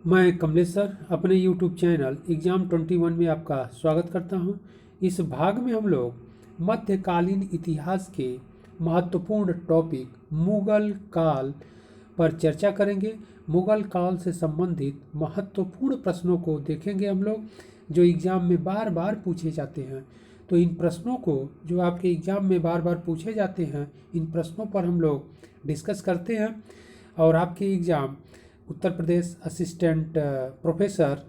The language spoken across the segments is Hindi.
मैं कमलेश सर अपने YouTube चैनल एग्ज़ाम 21 में आपका स्वागत करता हूं। इस भाग में हम लोग मध्यकालीन इतिहास के महत्वपूर्ण टॉपिक मुगल काल पर चर्चा करेंगे। मुगल काल से संबंधित महत्वपूर्ण प्रश्नों को देखेंगे हम लोग, जो एग्ज़ाम में बार बार पूछे जाते हैं। तो इन प्रश्नों को, जो आपके एग्ज़ाम में बार बार पूछे जाते हैं, इन प्रश्नों पर हम लोग डिस्कस करते हैं और आपके exam Uttar Pradesh assistant professor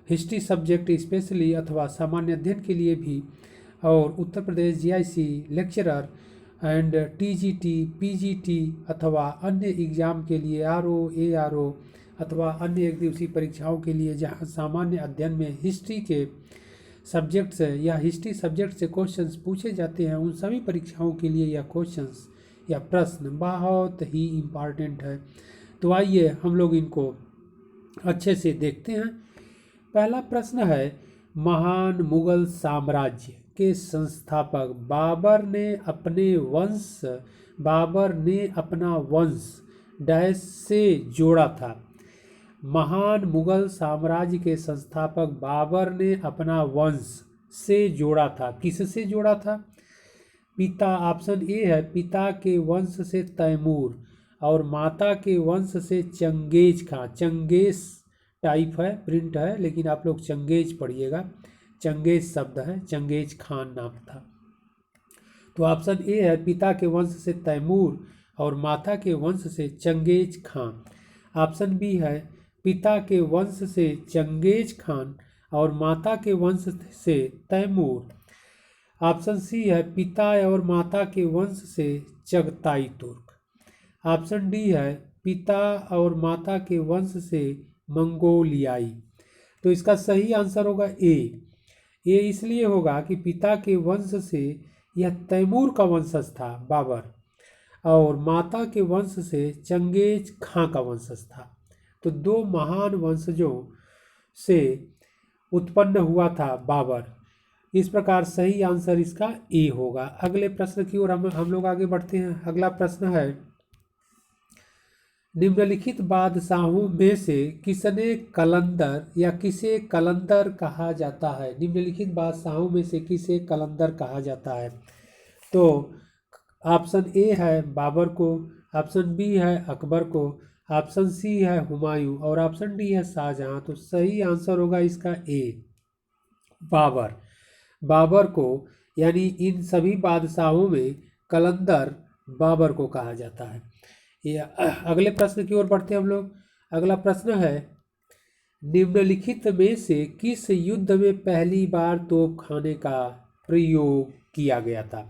history subject specially अथवा सामान्य अध्ययन के लिए भी, और Uttar Pradesh GIC lecturer and TGT PGT अथवा अन्य एग्ज़ाम के लिए आरओ एआरओ अथवा अन्य एक दिवसीय परीक्षाओं के लिए जहां सामान्य अध्ययन में हिस्ट्री के सब्जेक्ट से या हिस्ट्री सब्जेक्ट से क्वेश्चंस पूछे जाते हैं, उन सभी परीक्षाओं के लिए यह क्वेश्चंस या प्रश्न बहुत ही इम्पॉर्टेंट है। तो आइए हम लोग इनको अच्छे से देखते हैं। पहला प्रश्न है, महान मुगल साम्राज्य के संस्थापक बाबर ने अपना वंश डैश से जोड़ा था। महान मुगल साम्राज्य के संस्थापक बाबर ने अपना वंश से जोड़ा था। किससे जोड़ा था? पिता, ऑप्शन ए है, पिता के वंश से तैमूर और माता के वंश से चंगेज खां। चंगेज टाइप है, प्रिंट है, लेकिन आप लोग चंगेज पढ़िएगा। चंगेज शब्द है, चंगेज खान नाम था। तो ऑप्शन ए है, पिता के वंश से तैमूर और माता के वंश से चंगेज खां। ऑप्शन बी है, पिता के वंश से चंगेज खान और माता के वंश से तैमूर। ऑप्शन सी है, पिता और माता के वंश से चगताई तुर्क। ऑप्शन डी है, पिता और माता के वंश से मंगोलियाई। तो इसका सही आंसर होगा ए। ये इसलिए होगा कि पिता के वंश से यह तैमूर का वंशज था बाबर, और माता के वंश से चंगेज खां का वंशज था। तो दो महान वंशजों से उत्पन्न हुआ था बाबर। इस प्रकार सही आंसर इसका ए होगा। अगले प्रश्न की ओर हम लोग आगे बढ़ते हैं। अगला प्रश्न है, निम्नलिखित बादशाहों में से किसने कलंदर या किसे कलंदर कहा जाता है? निम्नलिखित बादशाहों में से किसे कलंदर कहा जाता है? तो ऑप्शन ए है बाबर को, ऑप्शन बी है अकबर को, ऑप्शन सी है हुमायूं और ऑप्शन डी है शाहजहां। तो सही आंसर होगा इसका ए, बाबर। बाबर को, यानी इन सभी बादशाहों में कलंदर बाबर को कहा जाता है। अगले प्रश्न की ओर बढ़ते हैं हम लोग। अगला प्रश्न है, निम्नलिखित में से किस युद्ध में पहली बार तोप खाने का प्रयोग किया गया था?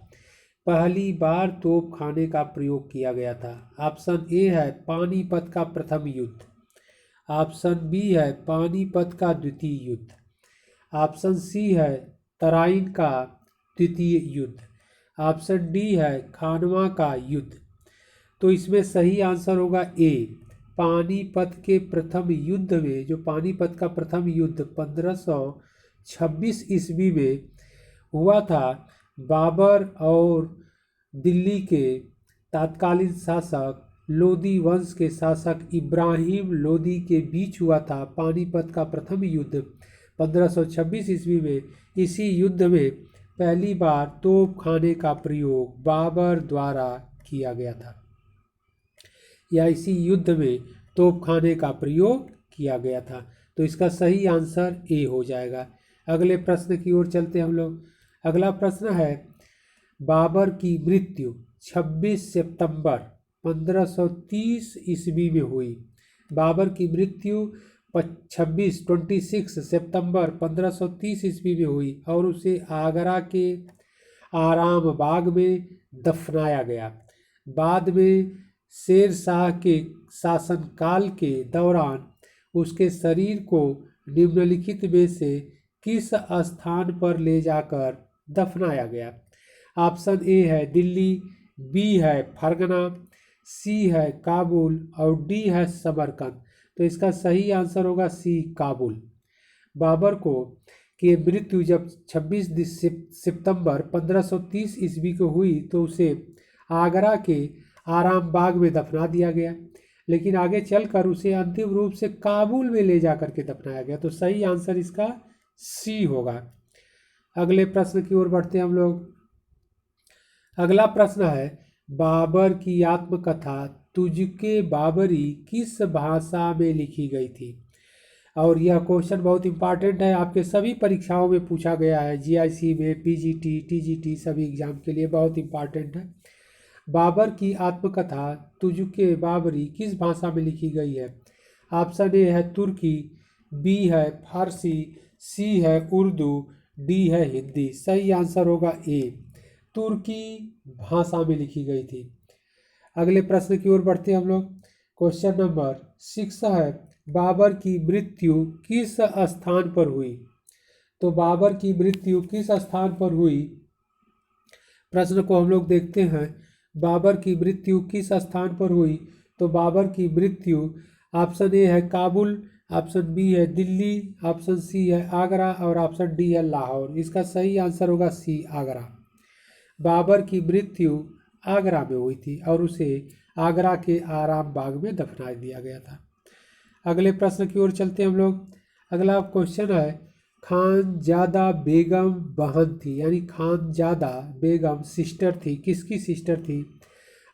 पहली बार तोप खाने का प्रयोग किया गया था। ऑप्शन ए है, पानीपत का प्रथम युद्ध। ऑप्शन बी है, पानीपत का द्वितीय युद्ध। ऑप्शन सी है, तराइन का द्वितीय युद्ध। ऑप्शन डी है, खानवा का युद्ध। तो इसमें सही आंसर होगा ए, पानीपत के प्रथम युद्ध में। जो पानीपत का प्रथम युद्ध 1526 ईस्वी में हुआ था, बाबर और दिल्ली के तत्कालीन शासक लोदी वंश के शासक इब्राहिम लोदी के बीच हुआ था। पानीपत का प्रथम युद्ध 1526 ईस्वी में। इसी युद्ध में पहली बार तोप खाने का प्रयोग बाबर द्वारा किया गया था, या इसी युद्ध में तोप खाने का प्रयोग किया गया था। तो इसका सही आंसर ए हो जाएगा। अगले प्रश्न की ओर चलते हम लोग। अगला प्रश्न है, बाबर की मृत्यु 26 सितंबर 1530 ईस्वी में हुई। बाबर की मृत्यु 26 सितंबर 1530 ईस्वी में हुई और उसे आगरा के आराम बाग में दफनाया गया। बाद में शेर शाह के शासनकाल के दौरान उसके शरीर को निम्नलिखित में से किस स्थान पर ले जाकर दफनाया गया? ऑप्शन ए है दिल्ली, बी है फरगना, सी है काबुल और डी है समरकंद। तो इसका सही आंसर होगा सी, काबुल। बाबर को की मृत्यु जब 26 सितंबर 1530 ईस्वी को हुई तो उसे आगरा के आराम बाग में दफना दिया गया। लेकिन आगे चलकर उसे अंतिम रूप से काबुल में ले जाकर के दफनाया गया। तो सही आंसर इसका सी होगा। अगले प्रश्न की ओर बढ़ते हैं हम लोग। अगला प्रश्न है, बाबर की आत्मकथा तुझके बाबरी किस भाषा में लिखी गई थी? और यह क्वेश्चन बहुत इंपॉर्टेंट है, आपके सभी परीक्षाओं में पूछा गया है, जीआईसी में, पीजीटी, टीजीटी, सभी एग्जाम के लिए बहुत इंपॉर्टेंट है। बाबर की आत्मकथा तुझके बाबरी किस भाषा में लिखी गई है? ऑप्शन ए है तुर्की, बी है फारसी, सी है उर्दू, डी है हिंदी। सही आंसर होगा ए, तुर्की भाषा में लिखी गई थी। अगले प्रश्न की ओर बढ़ते हैं हम लोग। क्वेश्चन नंबर 6 है, बाबर की मृत्यु किस स्थान पर हुई? तो बाबर की मृत्यु किस स्थान पर हुई, प्रश्न को हम लोग देखते हैं। बाबर की मृत्यु किस स्थान पर हुई? तो बाबर की मृत्यु ऑप्शन ए है काबुल, ऑप्शन बी है दिल्ली, ऑप्शन सी है आगरा और ऑप्शन डी है लाहौर। इसका सही आंसर होगा सी, आगरा। बाबर की मृत्यु आगरा में हुई थी और उसे आगरा के आराम बाग में दफना दिया गया था। अगले प्रश्न की ओर चलते हैं हम लोग। अगला क्वेश्चन है, खानजादा बेगम बहन थी, यानी खानजादा बेगम सिस्टर थी, किसकी सिस्टर थी?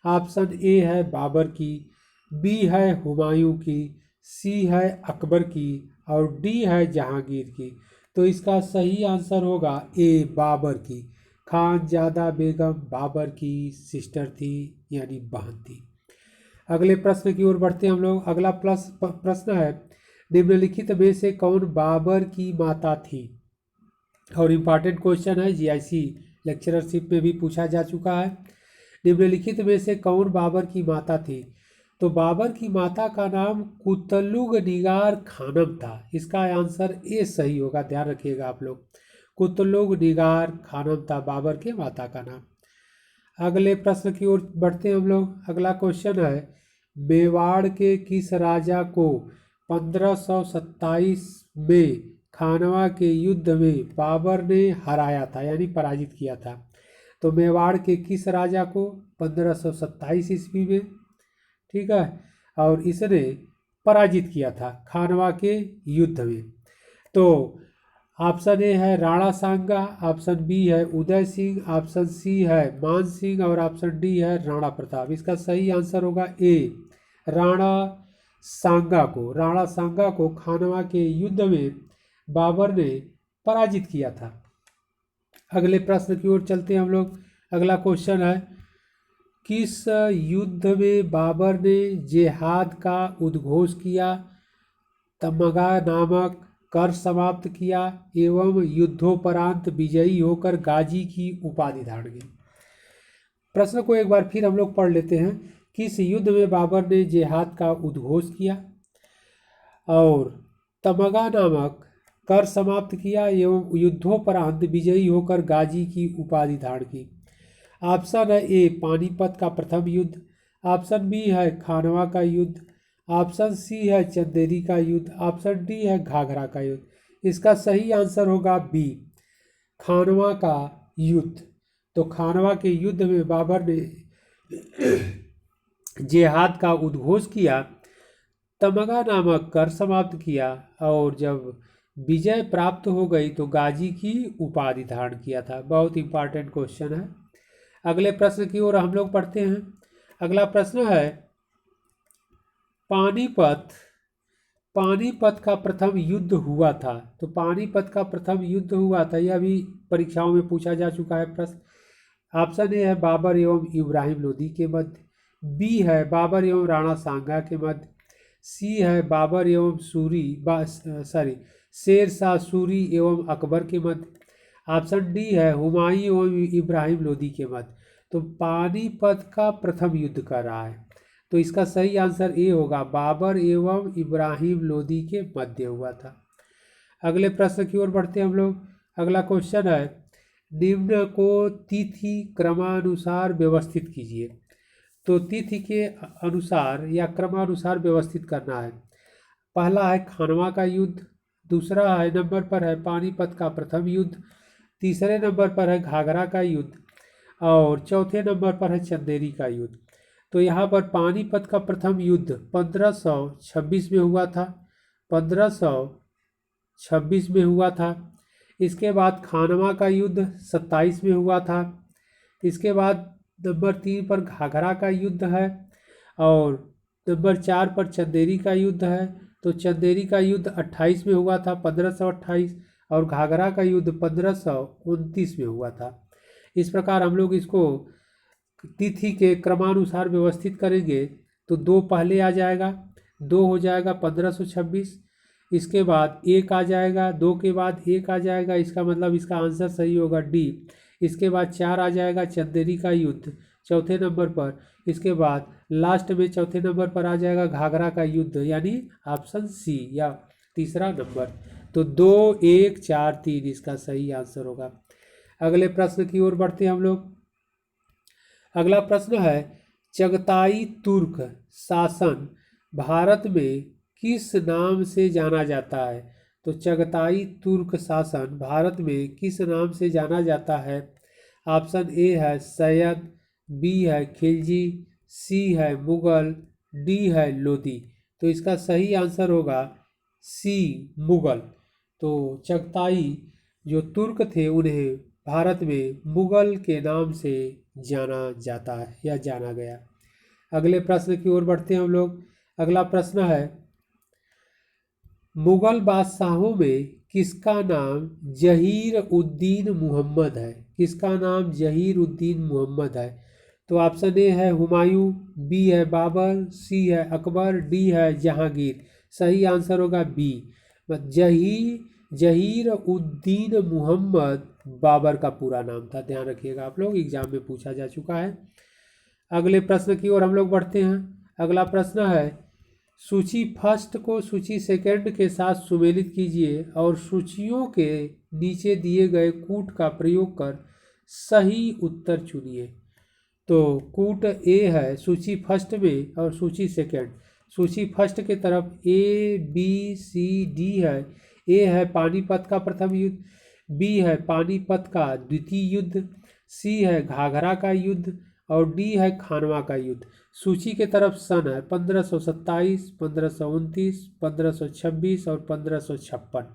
ऑप्शन ए है बाबर की, बी है हुमायूं की, सी है अकबर की और डी है जहांगीर की। तो इसका सही आंसर होगा ए, बाबर की। खानजादा बेगम बाबर की सिस्टर थी, यानी बहन थी। अगले प्रश्न की ओर बढ़ते हैं हम लोग। अगला प्रश्न है, निम्नलिखित में से कौन बाबर की माता थी? और इम्पॉर्टेंट क्वेश्चन है, जीआईसी लेक्चरशिप में भी पूछा जा चुका है। निम्नलिखित में से कौन बाबर की माता थी? तो बाबर की माता का नाम कुतलुग निगार खानम था। इसका आंसर ए सही होगा, ध्यान रखिएगा आप लोग। कुतलुग निगार खानम था बाबर के माता का नाम। अगले प्रश्न की ओर बढ़ते हैं हम लोग। अगला क्वेश्चन है, मेवाड़ के किस राजा को 1527 में खानवा के युद्ध में बाबर ने हराया था, यानी पराजित किया था? तो मेवाड़ के किस राजा को 1527 ईस्वी में, ठीक है, और इसने पराजित किया था खानवा के युद्ध में? तो ऑप्शन ए है राणा सांगा, ऑप्शन बी है उदय सिंह, ऑप्शन सी है मान सिंह और ऑप्शन डी है राणा प्रताप। इसका सही आंसर होगा ए, राणा सांगा को खानवा के युद्ध में बाबर ने पराजित किया था। अगले प्रश्न की ओर चलते हैं हम लोग। अगला क्वेश्चन है, किस युद्ध में बाबर ने जिहाद का उद्घोष किया, तमगा नामक कर समाप्त किया एवं युद्धोपरांत विजयी होकर गाजी की उपाधि धारण की? प्रश्न को एक बार फिर हम लोग पढ़ लेते हैं। किस युद्ध में बाबर ने जिहाद का उद्घोष किया और तमगा नामक कर समाप्त किया एवं युद्धोपरांत विजयी होकर गाजी की उपाधि धारण की? ऑप्शन है ए, पानीपत का प्रथम युद्ध, ऑप्शन बी है खानवा का युद्ध, ऑप्शन सी है चंदेरी का युद्ध, ऑप्शन डी है घाघरा का युद्ध। इसका सही आंसर होगा बी, खानवा का युद्ध। तो खानवा के युद्ध में बाबर ने जिहाद का उद्घोष किया, तमगा नामक कर समाप्त किया और जब विजय प्राप्त हो गई तो गाजी की उपाधि धारण किया था। बहुत इंपॉर्टेंट क्वेश्चन है। अगले प्रश्न की ओर हम लोग पढ़ते हैं। अगला प्रश्न है, पानीपत का प्रथम युद्ध हुआ था। तो पानीपत का प्रथम युद्ध हुआ था, यह भी परीक्षाओं में पूछा जा चुका है प्रश्न। ऑप्शन ए है बाबर एवं इब्राहिम लोदी के मध्य, बी है बाबर एवं राणा सांगा के मध्य, सी है बाबर एवं शेर शाह सूरी एवं अकबर के मध्य, ऑप्शन डी है हुमायूं एवं इब्राहिम लोदी के मध्य। तो पानीपत का प्रथम युद्ध कर रहा है, तो इसका सही आंसर ए होगा, बाबर एवं इब्राहिम लोदी के मध्य हुआ था। अगले प्रश्न की ओर बढ़ते हैं हम लोग। अगला क्वेश्चन है, निम्न को तिथि क्रमानुसार व्यवस्थित कीजिए। तो तिथि के अनुसार या क्रमानुसार व्यवस्थित करना है। पहला है खानवा का युद्ध, दूसरा है नंबर पर है पानीपत का प्रथम युद्ध, तीसरे नंबर पर है घाघरा का युद्ध और चौथे नंबर पर है चंदेरी का युद्ध। तो यहाँ पर पानीपत का प्रथम युद्ध 1526 में हुआ था, 1526 में हुआ था। इसके बाद खानवा का युद्ध 27 में हुआ था। इसके बाद नंबर 3 पर घाघरा का युद्ध है और नंबर 4 पर चंदेरी का युद्ध है। तो चंदेरी का युद्ध 28 में हुआ था, 1528, और घाघरा का युद्ध 1529 में हुआ था। इस प्रकार हम लोग इसको तिथि के क्रमानुसार व्यवस्थित करेंगे तो 2 पहले आ जाएगा, 2 हो जाएगा 1526, इसके बाद 1 आ जाएगा, 2 के बाद 1 आ जाएगा, इसका मतलब इसका आंसर सही होगा डी। इसके बाद 4 आ जाएगा चंदेरी का युद्ध चौथे नंबर पर। इसके बाद लास्ट में चौथे नंबर पर आ जाएगा घाघरा का युद्ध, यानी ऑप्शन सी या तीसरा नंबर। तो 2, 1, 4, 3 इसका सही आंसर होगा। अगले प्रश्न की ओर बढ़ते हैं हम लोग। अगला प्रश्न है, चगताई तुर्क शासन भारत में किस नाम से जाना जाता है? तो चगताई तुर्क शासन भारत में किस नाम से जाना जाता है? ऑप्शन ए है सैयद, बी है खिलजी, सी है मुगल, डी है लोदी। तो इसका सही आंसर होगा सी मुगल। तो चगताई जो तुर्क थे उन्हें भारत में मुगल के नाम से जाना जाता है या जाना गया। अगले प्रश्न की ओर बढ़ते हैं हम लोग। अगला प्रश्न है, मुगल बादशाहों में किसका नाम जहीर उद्दीन मुहम्मद है? किसका नाम जहीर उद्दीन मुहम्मद है? तो ऑप्शन ए है हुमायूं, बी है बाबर, सी है अकबर, डी है जहांगीर। सही आंसर होगा बी। जहीर उद्दीन मुहम्मद बाबर का पूरा नाम था, ध्यान रखिएगा आप लोग, एग्जाम में पूछा जा चुका है। अगले प्रश्न की ओर हम लोग बढ़ते हैं। अगला प्रश्न है, सूची फर्स्ट को सूची सेकंड के साथ सुमेलित कीजिए और सूचियों के नीचे दिए गए कूट का प्रयोग कर सही उत्तर चुनिए। तो कूट ए है सूची फर्स्ट में और सूची सेकंड। सूची फर्स्ट के तरफ ए बी सी डी है। ए है पानीपत का प्रथम युद्ध, बी है पानीपत का द्वितीय युद्ध, सी है घाघरा का युद्ध और डी है खानवा का युद्ध। सूची के तरफ सन है 1527, 1529, 1526 और 1556।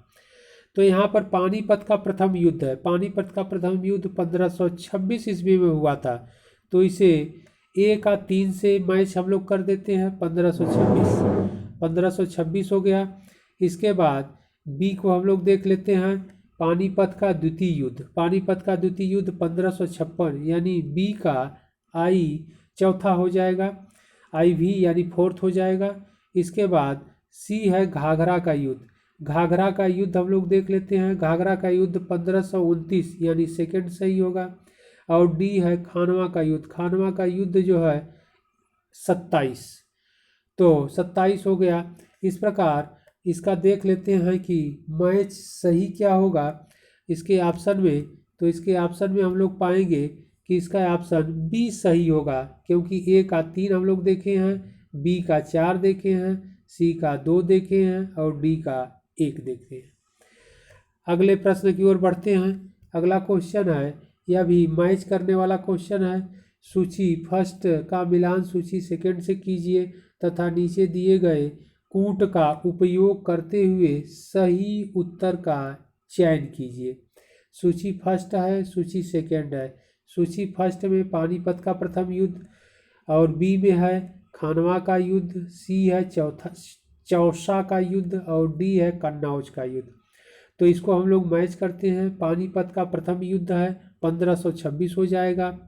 तो यहाँ पर पानीपत का प्रथम युद्ध है। पानीपत का प्रथम युद्ध 1526 ईस्वी में हुआ था। तो इसे ए का 3 से मैच हम लोग कर देते हैं, 1526 हो गया। इसके बाद बी को हम लोग देख लेते हैं, पानीपत का द्वितीय युद्ध। पानीपत का द्वितीय युद्ध 1556, यानी बी का आई चौथा हो जाएगा, आई भी यानी फोर्थ हो जाएगा। इसके बाद सी है घाघरा का युद्ध। घाघरा का युद्ध हम लोग देख लेते हैं, घाघरा का युद्ध 1529 यानी सेकंड सही होगा। और डी है खानवा का युद्ध। खानवा का युद्ध जो है 27, तो 27 हो गया। इस प्रकार इसका देख लेते हैं कि मैच सही क्या होगा इसके ऑप्शन में। तो इसके ऑप्शन में हम लोग पाएंगे कि इसका ऑप्शन बी सही होगा, क्योंकि ए का 3 हम लोग देखे हैं, बी का 4 देखे हैं, सी का 2 देखे हैं और डी का 1 देखे हैं। अगले प्रश्न की ओर बढ़ते हैं। अगला क्वेश्चन है, यह भी मैच करने वाला क्वेश्चन है। सूची फर्स्ट का मिलान सूची सेकंड से कीजिए तथा नीचे दिए गए कूट का उपयोग करते हुए सही उत्तर का चयन कीजिए। सूची फर्स्ट है, सूची सेकंड है। सूची फर्स्ट में पानीपत का प्रथम युद्ध और बी में है खानवा का युद्ध, सी है चौसा का युद्ध और डी है कन्नौज का युद्ध। तो इसको हम लोग मैच करते हैं। पानीपत का प्रथम युद्ध है 1526 हो जाएगा,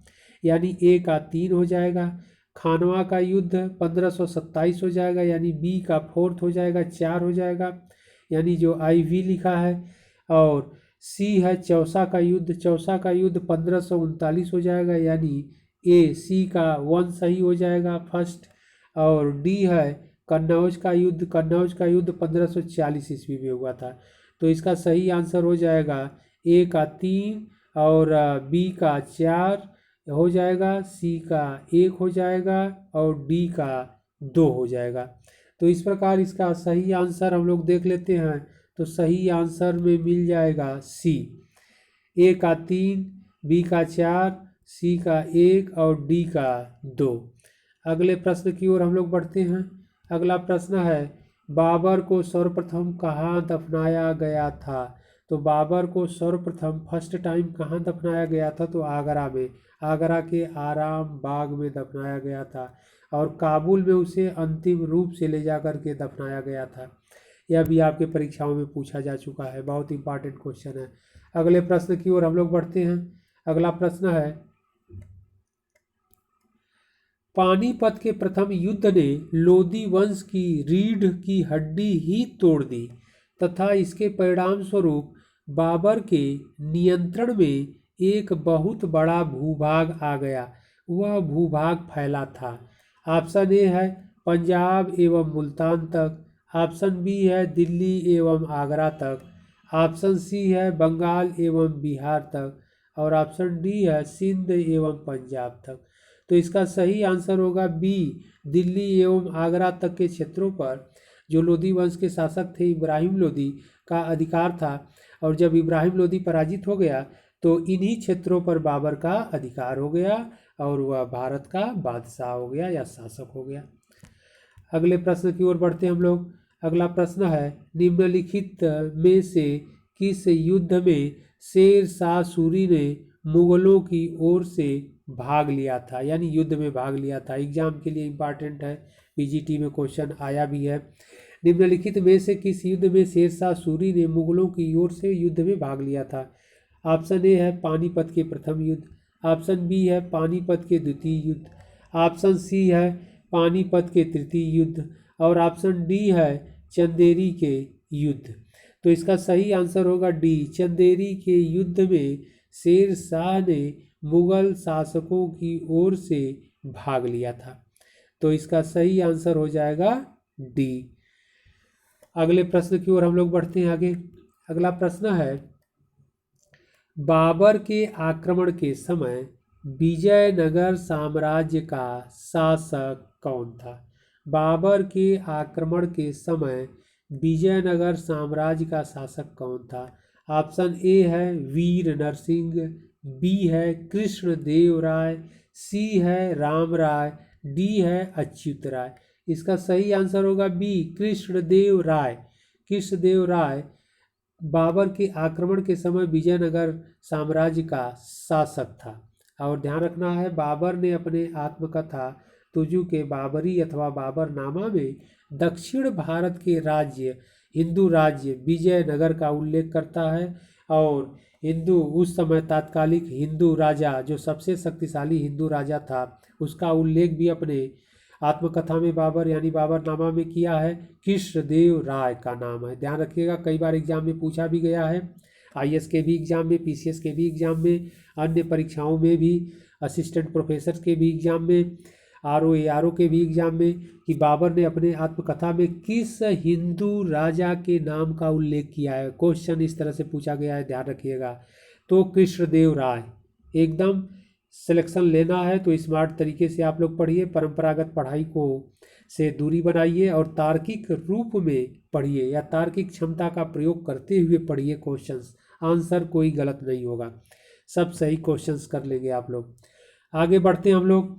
यानी ए का 3 हो जाएगा। खानवा का युद्ध 1527 हो जाएगा, यानी बी का 4th हो जाएगा, 4 हो जाएगा, यानी जो आई वी लिखा है। और सी है चौसा का युद्ध। चौसा का युद्ध 1539 हो जाएगा, यानी ए सी का 1 सही हो जाएगा फर्स्ट। और डी है कन्नौज का युद्ध। कन्नौज का युद्ध 1540 ईस्वी में हुआ था। तो इसका सही आंसर हो जाएगा ए का 3 और बी का 4 हो जाएगा, सी का 1 हो जाएगा और डी का 2 हो जाएगा। तो इस प्रकार इसका सही आंसर हम लोग देख लेते हैं। तो सही आंसर में मिल जाएगा सी, ए का 3, बी का 4, सी का 1 और डी का 2। अगले प्रश्न की ओर हम लोग बढ़ते हैं। अगला प्रश्न है, बाबर को सर्वप्रथम कहाँ दफनाया गया था? तो बाबर को सर्वप्रथम फर्स्ट टाइम कहाँ दफनाया गया था? तो आगरा में, आगरा के आराम बाग में दफनाया गया था। और काबुल में उसे अंतिम रूप से ले जा कर के दफनाया गया था। यह भी आपके परीक्षाओं में पूछा जा चुका है, बहुत इंपॉर्टेंट क्वेश्चन है। अगले प्रश्न की ओर हम लोग बढ़ते हैं। अगला प्रश्न है, पानीपत के प्रथम युद्ध ने लोदी वंश की रीढ़ की हड्डी ही तोड़ दी तथा इसके परिणाम स्वरूप बाबर के नियंत्रण में एक बहुत बड़ा भूभाग आ गया। वह भूभाग फैला था। ऑप्शन ए है पंजाब एवं मुल्तान तक, ऑप्शन बी है दिल्ली एवं आगरा तक, ऑप्शन सी है बंगाल एवं बिहार तक, और ऑप्शन डी है सिंध एवं पंजाब तक। तो इसका सही आंसर होगा बी, दिल्ली एवं आगरा तक के क्षेत्रों पर जो लोदी वंश के शासक थे इब्राहिम लोदी का अधिकार था। और जब इब्राहिम लोदी पराजित हो गया तो इन्हीं क्षेत्रों पर बाबर का अधिकार हो गया और वह भारत का बादशाह हो गया या शासक हो गया। अगले प्रश्न की ओर बढ़ते हम लोग। अगला प्रश्न है, निम्नलिखित में से किस युद्ध में शेर शाह सूरी ने मुगलों की ओर से भाग लिया था? यानी युद्ध में भाग लिया था। एग्जाम के लिए इंपॉर्टेंट है, पीजीटी में क्वेश्चन आया भी है। निम्नलिखित में से किस युद्ध में शेर शाह सूरी ने मुगलों की ओर से युद्ध में भाग लिया था? ऑप्शन ए है पानीपत के प्रथम युद्ध, ऑप्शन बी है पानीपत के द्वितीय युद्ध, ऑप्शन सी है पानीपत के तृतीय युद्ध, और ऑप्शन डी है चंदेरी के युद्ध। तो इसका सही आंसर होगा डी, चंदेरी के युद्ध में शेर शाह ने मुगल शासकों की ओर से भाग लिया था। तो इसका सही आंसर हो जाएगा डी। अगले प्रश्न की ओर हम लोग बढ़ते हैं आगे। अगला प्रश्न है, बाबर के आक्रमण के समय विजयनगर साम्राज्य का शासक कौन था? बाबर के आक्रमण के समय विजयनगर साम्राज्य का शासक कौन था? ऑप्शन ए है वीर नरसिंह, बी है कृष्णदेव राय, सी है राम राय, डी है अच्युत राय। इसका सही आंसर होगा बी, कृष्णदेव राय। कृष्णदेव राय बाबर के आक्रमण के समय विजयनगर साम्राज्य का शासक था। और ध्यान रखना है, बाबर ने अपने आत्मकथा तुजु के बाबरी अथवा बाबरनामा में दक्षिण भारत के राज्य हिंदू राज्य विजयनगर का उल्लेख करता है। और हिंदू उस समय तात्कालिक हिंदू राजा जो सबसे शक्तिशाली हिंदू राजा था उसका उल्लेख भी अपने आत्मकथा में बाबर यानी बाबरनामा में किया है। कृष्णदेव राय का नाम है, ध्यान रखिएगा। कई बार एग्जाम में पूछा भी गया है, आईएएस के भी एग्जाम में, पीसीएस के भी एग्जाम में, अन्य परीक्षाओं में भी, असिस्टेंट प्रोफेसर के भी एग्जाम में, आरओ एआरओ के भी एग्जाम में, कि बाबर ने अपने आत्मकथा में किस हिंदू राजा के नाम का उल्लेख किया है। क्वेश्चन इस तरह से पूछा गया है, ध्यान रखिएगा। तो कृष्णदेव राय, एकदम सिलेक्शन लेना है तो स्मार्ट तरीके से आप लोग पढ़िए, परंपरागत पढ़ाई को से दूरी बनाइए और तार्किक रूप में पढ़िए या तार्किक क्षमता का प्रयोग करते हुए पढ़िए क्वेश्चंस। आंसर कोई गलत नहीं होगा, सब सही क्वेश्चंस कर लेंगे आप लोग। आगे बढ़ते हैं हम लोग।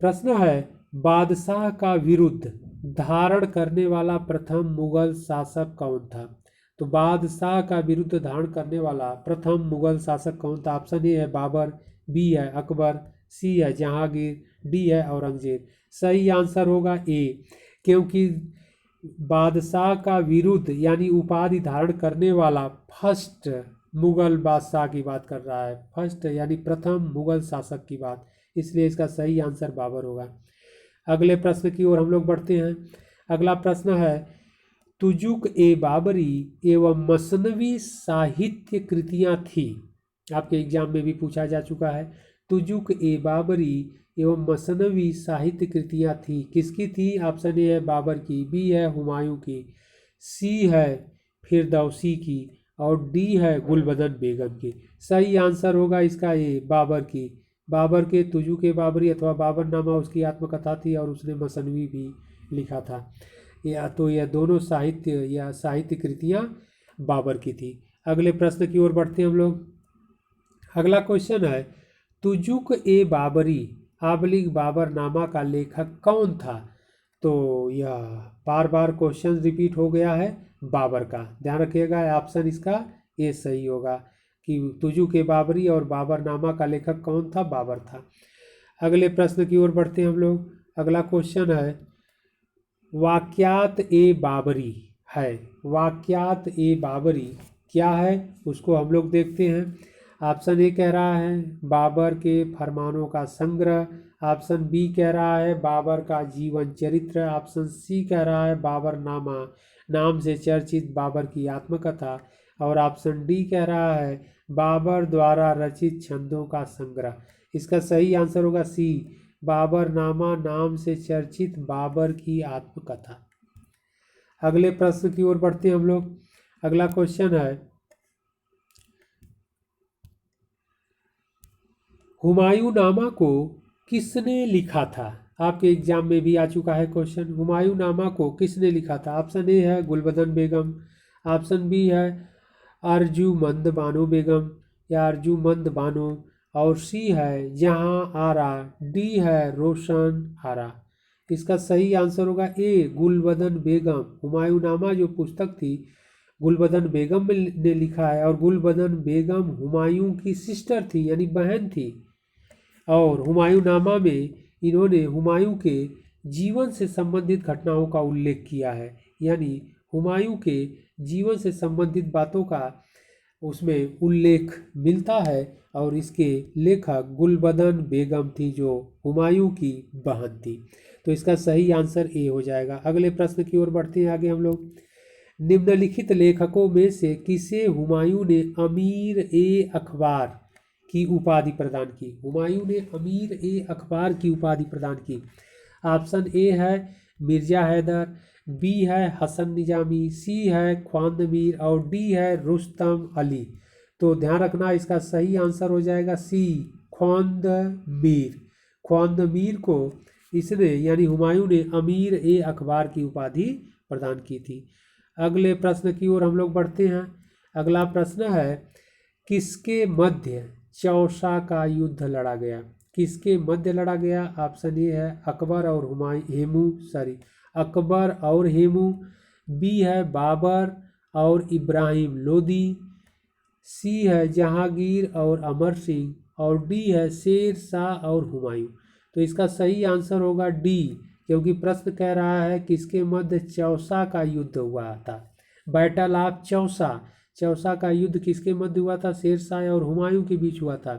प्रश्न है, बादशाह का विरुद्ध धारण करने वाला प्रथम मुगल शासक कौन था? तो बादशाह का विरुद्ध धारण करने वाला प्रथम मुगल शासक कौन था? ऑप्शन ए है बाबर, बी है अकबर, सी है जहांगीर, डी है औरंगजेब। सही आंसर होगा ए, क्योंकि बादशाह का विरुद्ध यानी उपाधि धारण करने वाला फर्स्ट मुगल बादशाह की बात कर रहा है, फर्स्ट यानी प्रथम मुगल शासक की बात, इसलिए इसका सही आंसर बाबर होगा। अगले प्रश्न की ओर हम लोग बढ़ते हैं। अगला प्रश्न है, तुजुक ए बाबरी एवं मसनवी साहित्य कृतियां थी। आपके एग्जाम में भी पूछा जा चुका है। तुजुक ए बाबरी एवं मसनवी साहित्य कृतियां थी, किसकी थी? ऑप्शन ए है बाबर की, बी है हुमायूं की, सी है फिरदौसी की, और डी है गुलबदन बेगम की। सही आंसर होगा इसका ए, बाबर की। बाबर के तुजु के बाबरी अथवा बाबरनामा उसकी आत्मकथा थी और उसने मसनवी भी लिखा था। या तो यह दोनों साहित्य या साहित्य कृतियां बाबर की थी। अगले प्रश्न की ओर बढ़ते हैं हम लोग। अगला क्वेश्चन है, तुजुक ए बाबरी बाबरनामा का लेखक कौन था? तो यह बार बार क्वेश्चन रिपीट हो गया है, बाबर का। ध्यान रखिएगा, ऑप्शन इसका ए सही होगा कि तुजु के बाबरी और बाबरनामा का लेखक कौन था? बाबर था। अगले प्रश्न की ओर बढ़ते हैं हम लोग। अगला क्वेश्चन है, वाक्यात ए बाबरी है। वाक्यात ए बाबरी क्या है, उसको हम लोग देखते हैं। ऑप्शन ए कह रहा है बाबर के फरमानों का संग्रह। ऑप्शन बी कह रहा है बाबर का जीवन चरित्र। ऑप्शन सी कह रहा है बाबरनामा नाम से चर्चित बाबर की आत्मकथा। और ऑप्शन डी कह रहा है बाबर द्वारा रचित छंदों का संग्रह। इसका सही आंसर होगा सी, बाबरनामा नाम से चर्चित बाबर की आत्मकथा। अगले प्रश्न की ओर बढ़ते हैं हम लोग। अगला क्वेश्चन है, हुमायूंनामा को किसने लिखा था? आपके एग्जाम में भी आ चुका है क्वेश्चन, हुमायूंनामा को किसने लिखा था? ऑप्शन ए है गुलबदन बेगम। ऑप्शन बी है अर्जुमंद बानो बेगम या अर्जुमंद बानो। और सी है जहां आरा। डी है रोशन आरा। इसका सही आंसर होगा ए, गुलबदन बेगम। हुमायूंनामा जो पुस्तक थी गुलबदन बेगम ने लिखा है, और गुलबदन बेगम हुमायूं की सिस्टर थी यानी बहन थी। और हुमायूंनामा में इन्होंने हुमायूं के जीवन से संबंधित घटनाओं का उल्लेख किया है, यानी हुमायूं के जीवन से संबंधित बातों का उसमें उल्लेख मिलता है। और इसके लेखक गुलबदन बेगम थी जो हुमायूं की बहन थी। तो इसका सही आंसर ए हो जाएगा। अगले प्रश्न की ओर बढ़ते हैं आगे हम लोग। निम्नलिखित लेखकों में से किसे हुमायूं ने अमीर ए अखबार की उपाधि प्रदान की? हुमायूं ने अमीर ए अखबार की उपाधि प्रदान की। ऑप्शन ए है मिर्जा हैदर, बी है हसन निजामी, सी है ख्वांद मीर और डी है रुस्तम अली। तो ध्यान रखना, इसका सही आंसर हो जाएगा सी, ख्वांद मीर। ख्वांद मीर को इसने यानी हुमायूं ने अमीर ए अखबार की उपाधि प्रदान की थी। अगले प्रश्न की ओर हम लोग बढ़ते हैं। अगला प्रश्न है, किसके मध्य चौसा का युद्ध लड़ा गया? किसके मध्य लड़ा गया? ऑप्शन ए है अकबर और अकबर और हेमू। बी है बाबर और इब्राहिम लोदी। सी है जहांगीर और अमर सिंह। और डी है शेर शाह और हुमायूं। तो इसका सही आंसर होगा डी, क्योंकि प्रश्न कह रहा है किसके मध्य चौसा का युद्ध हुआ था। Battle of Chausa. चौसा का युद्ध किसके मध्य हुआ था? शेर शाह और हुमायूं के बीच हुआ था।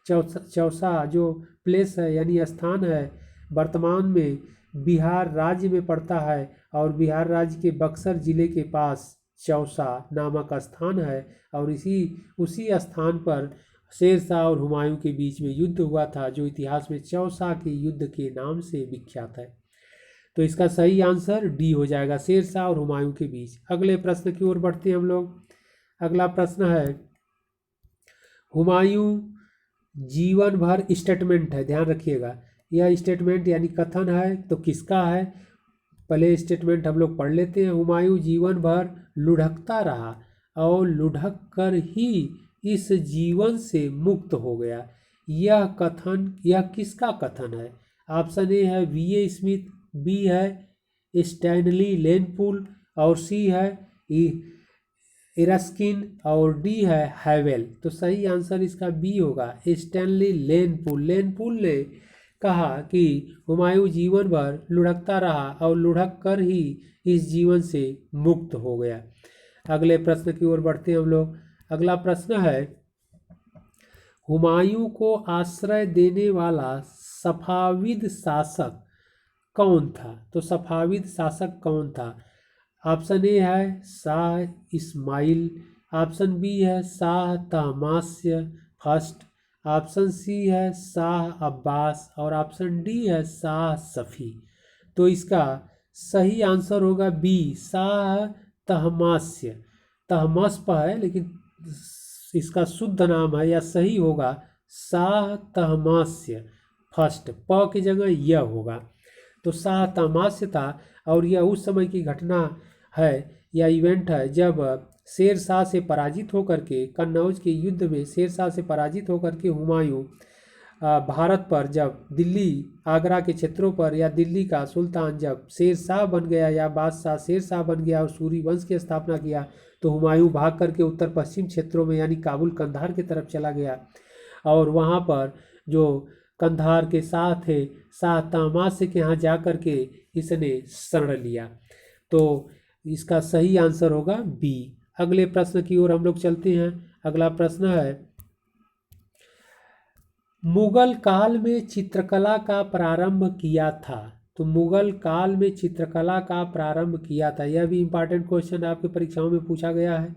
चौसा जो प्लेस है यानी स्थान है, वर्तमान में बिहार राज्य में पड़ता है। और बिहार राज्य के बक्सर जिले के पास चौसा नामक स्थान है। और उसी स्थान पर शेर शाह और हुमायूं के बीच में युद्ध हुआ था, जो इतिहास में चौसा के युद्ध के नाम से विख्यात है। तो इसका सही आंसर डी हो जाएगा, शेर शाह और हुमायूं के बीच। अगले प्रश्न की ओर बढ़ते हैं हम लोग। अगला प्रश्न है, हुमायूं जीवन भर स्टेटमेंट है, ध्यान रखिएगा। यह स्टेटमेंट यानी कथन है, तो किसका है? पहले स्टेटमेंट हम लोग पढ़ लेते हैं। हुमायूं जीवन भर लुढ़कता रहा और लुढ़क कर ही इस जीवन से मुक्त हो गया। यह किसका कथन है? ऑप्शन ए है वी.ए. स्मिथ, बी है स्टैनली लेनपुल और सी है इरस्किन और डी है हैवेल। तो सही आंसर इसका बी होगा, स्टैनली लेनपुल। लेनपुल ने कहा कि हुमायूं जीवन भर लुढ़कता रहा और लुढ़क कर ही इस जीवन से मुक्त हो गया। अगले प्रश्न की ओर बढ़ते हैं हम लोग। अगला प्रश्न है, हुमायूं को आश्रय देने वाला सफाविद शासक कौन था? तो सफाविद शासक कौन था? ऑप्शन ए है शाह इस्माइल। ऑप्शन बी है शाह तहमास्य फर्स्ट। ऑप्शन सी है शाह अब्बास और ऑप्शन डी है शाह सफ़ी। तो इसका सही आंसर होगा बी, शाह तहमास्य। तहमस्प है लेकिन इसका शुद्ध नाम है या सही होगा शाह तहमास्य फर्स्ट, प की जगह यह होगा। तो शाह तहमास्य था और यह उस समय की घटना है या इवेंट है जब शेर शाह से पराजित होकर के कन्नौज के युद्ध में शेर शाह से पराजित होकर के हुमायूं भारत पर जब दिल्ली आगरा के क्षेत्रों पर या दिल्ली का सुल्तान जब शेर शाह बन गया या बादशाह शेर शाह बन गया और सूरी वंश की स्थापना किया, तो हुमायूं भाग करके उत्तर पश्चिम क्षेत्रों में यानी काबुल कंधार की तरफ चला गया और वहाँ पर जो कंधार के शाह थे शाह तामासिक के यहाँ जा कर के इसने शरण लिया। तो इसका सही आंसर होगा बी। अगले प्रश्न की ओर हम लोग चलते हैं। अगला प्रश्न है, मुगल काल में चित्रकला का प्रारंभ किया था। तो मुगल काल में चित्रकला का प्रारंभ किया था, यह भी इंपॉर्टेंट क्वेश्चन आपके परीक्षाओं में पूछा गया है।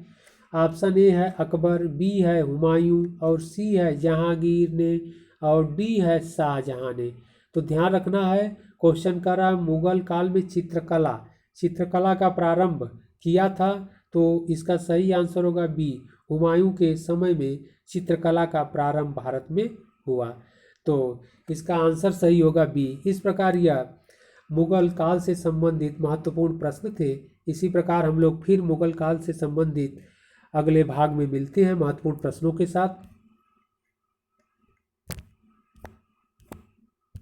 ऑप्शन ए है अकबर, बी है हुमायूं और सी है जहांगीर ने और डी है शाहजहां ने। तो ध्यान रखना है, क्वेश्चन कर रहा मुगल काल में चित्रकला का प्रारंभ किया था, तो इसका सही आंसर होगा बी। हुमायूं के समय में चित्रकला का प्रारंभ भारत में हुआ, तो इसका आंसर सही होगा बी। इस प्रकार यह मुगल काल से संबंधित महत्वपूर्ण प्रश्न थे। इसी प्रकार हम लोग फिर मुगल काल से संबंधित अगले भाग में मिलते हैं महत्वपूर्ण प्रश्नों के साथ।